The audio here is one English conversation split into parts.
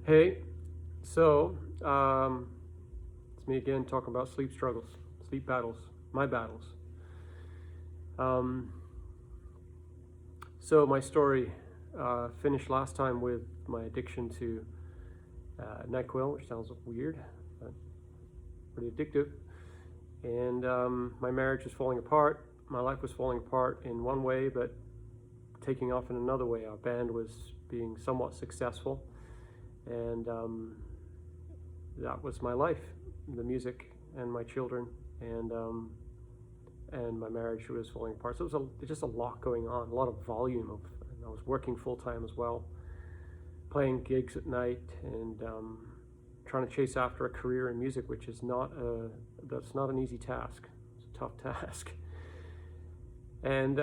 Hey, so it's me again talking about sleep struggles, sleep battles, my battles. Um, so my story finished last time with my addiction to NyQuil, which sounds weird, but pretty addictive. And my marriage was falling apart. My life was falling apart in one way, but taking off in another way. Our band was being somewhat successful. And that was my life, the music and my children, and my marriage was falling apart. So it was just a lot going on, a lot of volume of. And I was working full time as well, playing gigs at night, and trying to chase after a career in music, which is that's not an easy task. It's a tough task. And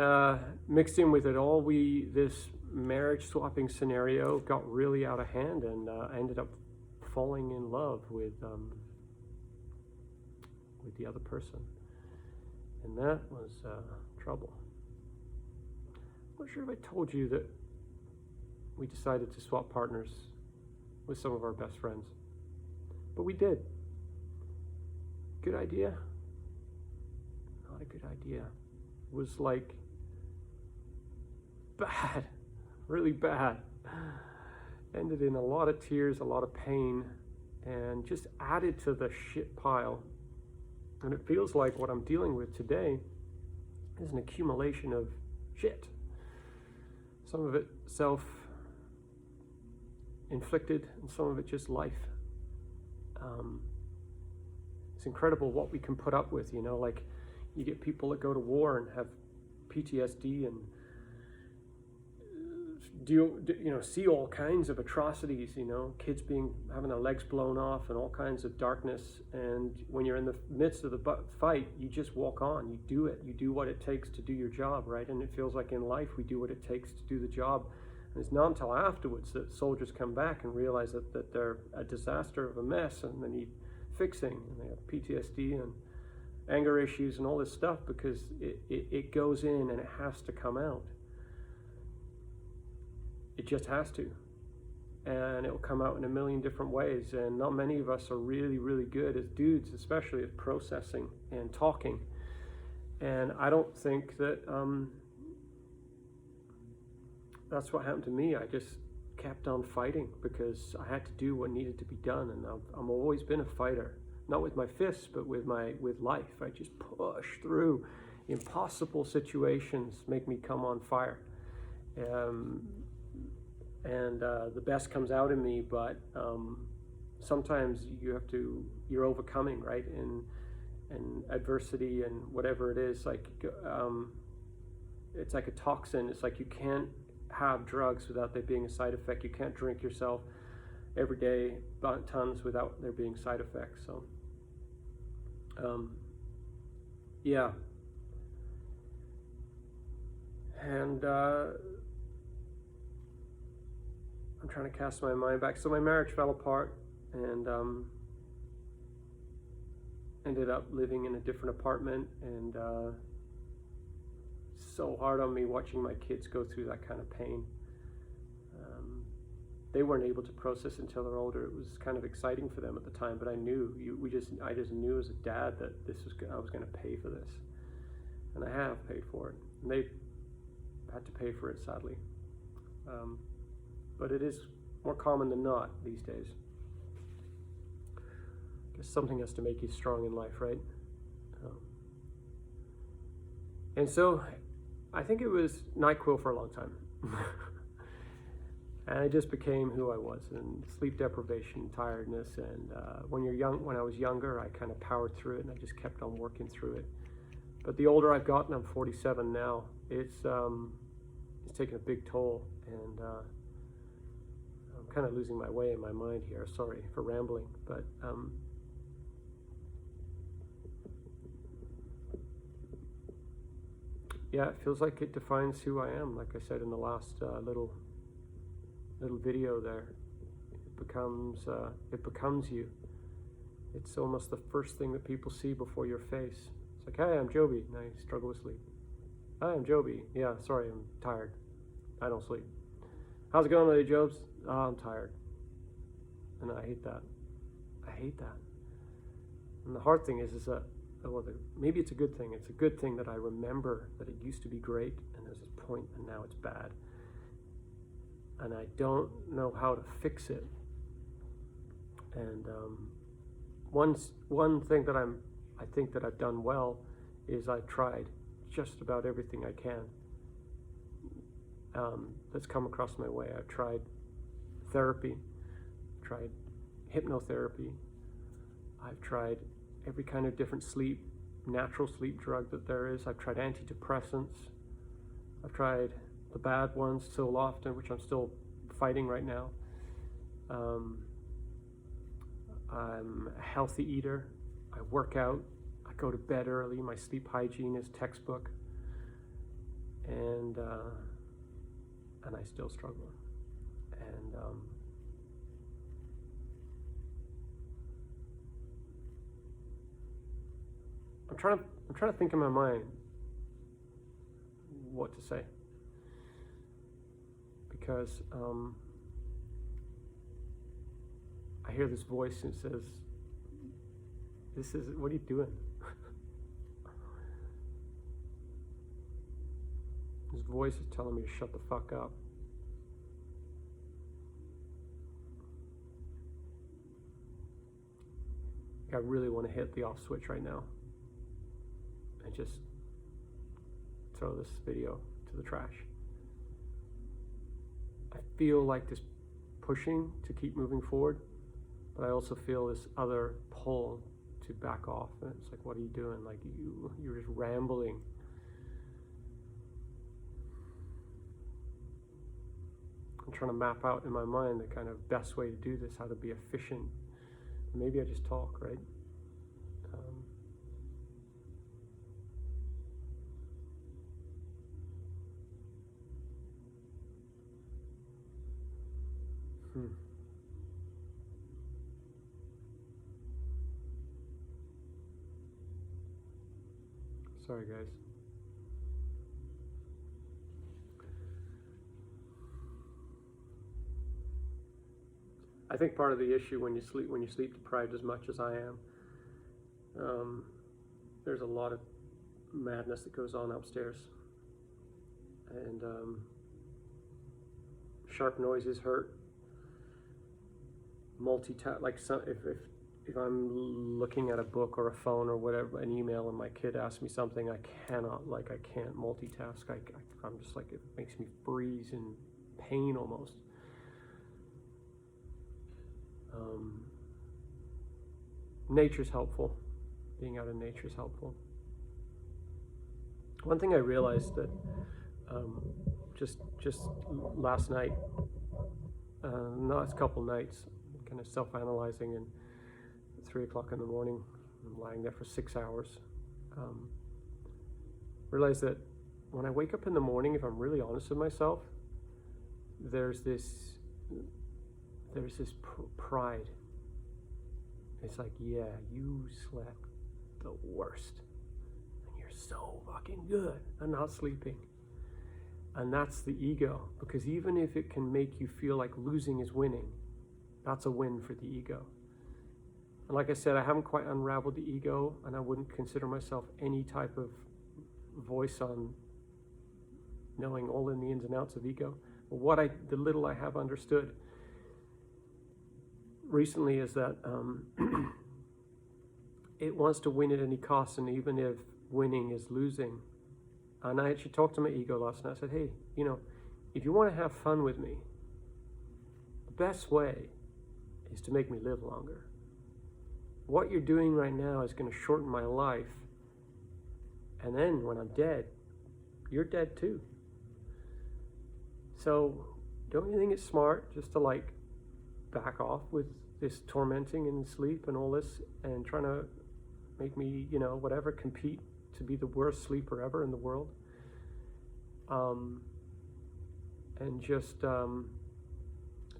mixed in with it all, this marriage swapping scenario got really out of hand, and I ended up falling in love with the other person, and that was trouble. I'm not sure if I told you that we decided to swap partners with some of our best friends, but we did. Good idea? Not a good idea. It was like bad. Really bad. Ended in a lot of tears, a lot of pain, and just added to the shit pile. And it feels like what I'm dealing with today is an accumulation of shit. Some of it self-inflicted, and some of it just life. It's incredible what we can put up with, like you get people that go to war and have PTSD and see all kinds of atrocities, kids having their legs blown off and all kinds of darkness. And when you're in the midst of the fight, you just walk on, you do it, you do what it takes to do your job, right? And it feels like in life, we do what it takes to do the job. And it's not until afterwards that soldiers come back and realize that they're a disaster of a mess and they need fixing, and they have PTSD and anger issues and all this stuff because it goes in and it has to come out. It just has to. And it will come out in a million different ways. And not many of us are really, really good as dudes, especially at processing and talking. And I don't think that that's what happened to me. I just kept on fighting because I had to do what needed to be done. And I've always been a fighter, not with my fists, but with life. I just push through impossible situations, make me come on fire. And the best comes out in me, but sometimes you're overcoming, right? And adversity and whatever it is, like it's like a toxin. It's like you can't have drugs without there being a side effect. You can't drink yourself every day tons without there being side effects. So, yeah. And I'm trying to cast my mind back. So my marriage fell apart, and ended up living in a different apartment, and so hard on me watching my kids go through that kind of pain. They weren't able to process until they're older. It was kind of exciting for them at the time, but I just knew as a dad that I was going to pay for this, and I have paid for it, and they had to pay for it, sadly. But it is more common than not these days. I guess something has to make you strong in life, right? And so I think it was NyQuil for a long time. And I just became who I was, and sleep deprivation, tiredness. And when I was younger, I kind of powered through it, and I just kept on working through it. But the older I've gotten, I'm 47 now, it's taken a big toll, and I'm kind of losing my way in my mind here. Sorry for rambling, but yeah, it feels like it defines who I am. Like I said in the last little video there, it becomes you. It's almost the first thing that people see before your face. It's like, hey, I'm Joby, and I struggle with sleep. Hi, I'm Joby. Yeah, sorry, I'm tired. I don't sleep. How's it going today, Jobs? Oh, I'm tired. And I hate that. I hate that. And the hard thing is that, maybe it's a good thing. It's a good thing that I remember that it used to be great and there's this point and now it's bad. And I don't know how to fix it. And one thing that I think that I've done well is I've tried just about everything I can that's come across my way. I've tried therapy, tried hypnotherapy, I've tried every kind of different natural sleep drug that there is. I've tried antidepressants. I've tried the bad ones so often, which I'm still fighting right now. I'm a healthy eater. I work out. I go to bed early. My sleep hygiene is textbook. And I still struggle. And I'm trying to think in my mind what to say, because I hear this voice and says, what are you doing? This voice is telling me to shut the fuck up. I really want to hit the off switch right now and just throw this video to the trash. I feel like this pushing to keep moving forward, but I also feel this other pull to back off. And it's like, what are you doing? Like you're just rambling. I'm trying to map out in my mind the kind of best way to do this, how to be efficient. Maybe I just talk, right? Sorry, guys. I think part of the issue when you sleep deprived as much as I am, there's a lot of madness that goes on upstairs, and sharp noises hurt. Multitask, like if I'm looking at a book or a phone or whatever, an email, and my kid asks me something, I can't multitask. I'm just like, it makes me freeze in pain almost. Nature's helpful. Being out in nature is helpful. One thing I realized that just last night, last couple nights, kind of self-analyzing, and at 3 o'clock in the morning, I'm lying there for 6 hours. Realized that when I wake up in the morning, if I'm really honest with myself, there's this pride. It's like, yeah, you slept the worst, and you're so fucking good at not sleeping. And that's the ego, because even if it can make you feel like losing is winning, that's a win for the ego. And like I said, I haven't quite unraveled the ego, and I wouldn't consider myself any type of voice on knowing all in the ins and outs of ego. But the little I have understood recently is that it wants to win at any cost, and even if winning is losing. And I actually talked to my ego last night. I said, hey, if you want to have fun with me, the best way is to make me live longer. What you're doing right now is going to shorten my life, and then when I'm dead, you're dead too. So don't you think it's smart just to back off with this tormenting in sleep and all this, and trying to make me, whatever, compete to be the worst sleeper ever in the world, and just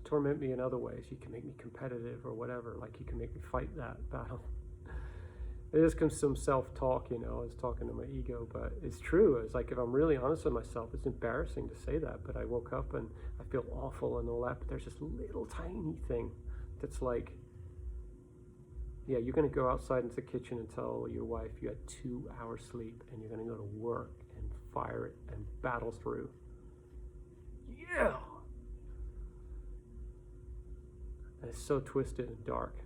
torment me in other ways. You can make me competitive or whatever, like you can make me fight that battle. There's some self-talk, I was talking to my ego, but it's true. It's like, if I'm really honest with myself, it's embarrassing to say that, but I woke up and I feel awful and all that, but there's this little tiny thing that's like, yeah, you're going to go outside into the kitchen and tell your wife you had 2 hours sleep and you're going to go to work and fire it and battle through. Yeah! And it's so twisted and dark.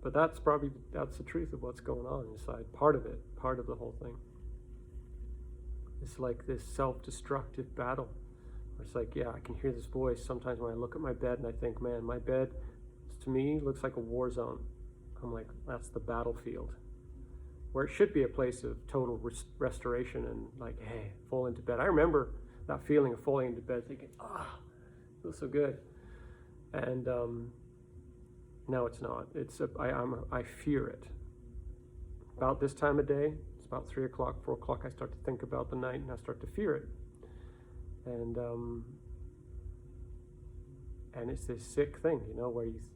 But that's the truth of what's going on inside. Part of it, part of the whole thing. It's like this self-destructive battle. It's like, yeah, I can hear this voice sometimes when I look at my bed and I think, man, my bed, to me, looks like a war zone. I'm like, that's the battlefield. Where it should be a place of total restoration and like, hey, fall into bed. I remember that feeling of falling into bed thinking, it feels so good. And no, it's not. I fear it. About this time of day, it's about 3 o'clock, 4 o'clock, I start to think about the night and I start to fear it. And it's this sick thing, you know,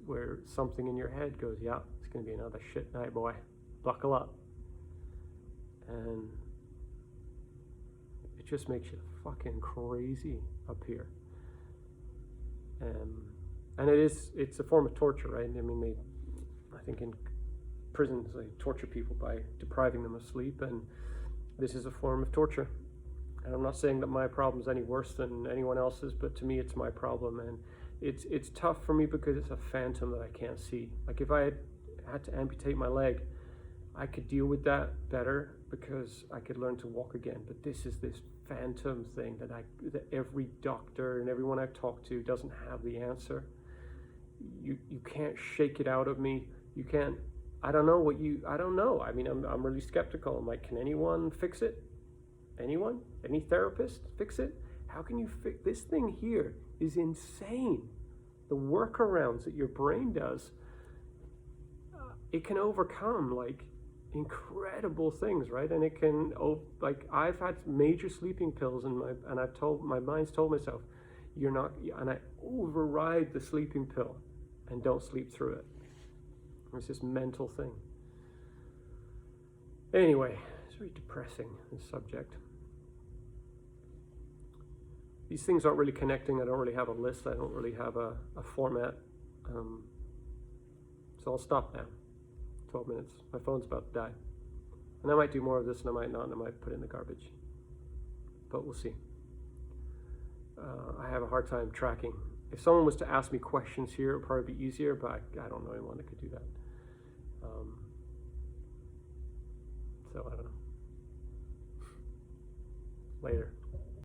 where something in your head goes, yeah, it's going to be another shit night, boy. Buckle up. And it just makes you fucking crazy up here. And it's a form of torture, right? I mean, I think in prisons they torture people by depriving them of sleep, and this is a form of torture. And I'm not saying that my problem is any worse than anyone else's, but to me it's my problem, and it's tough for me because it's a phantom that I can't see. Like if I had to amputate my leg, I could deal with that better because I could learn to walk again. But this is this phantom thing that every doctor and everyone I've talked to doesn't have the answer. You can't shake it out of me. You can't. I don't know. I mean, I'm really skeptical. I'm like, can anyone fix it? Anyone? Any therapist fix it? How can you fix this thing here? Is insane. The workarounds that your brain does, it can overcome like incredible things, right? And it can, like I've had major sleeping pills and my mind's told myself, you're not, and I override the sleeping pill and don't sleep through it. It's this mental thing. Anyway, it's very depressing, this subject. These things aren't really connecting. I don't really have a list. I don't really have a format. So I'll stop now. 12 minutes. My phone's about to die. And I might do more of this and I might not, and I might put it in the garbage. But we'll see. I have a hard time tracking. If someone was to ask me questions here, it would probably be easier, but I don't know anyone that could do that. So I don't know. Later.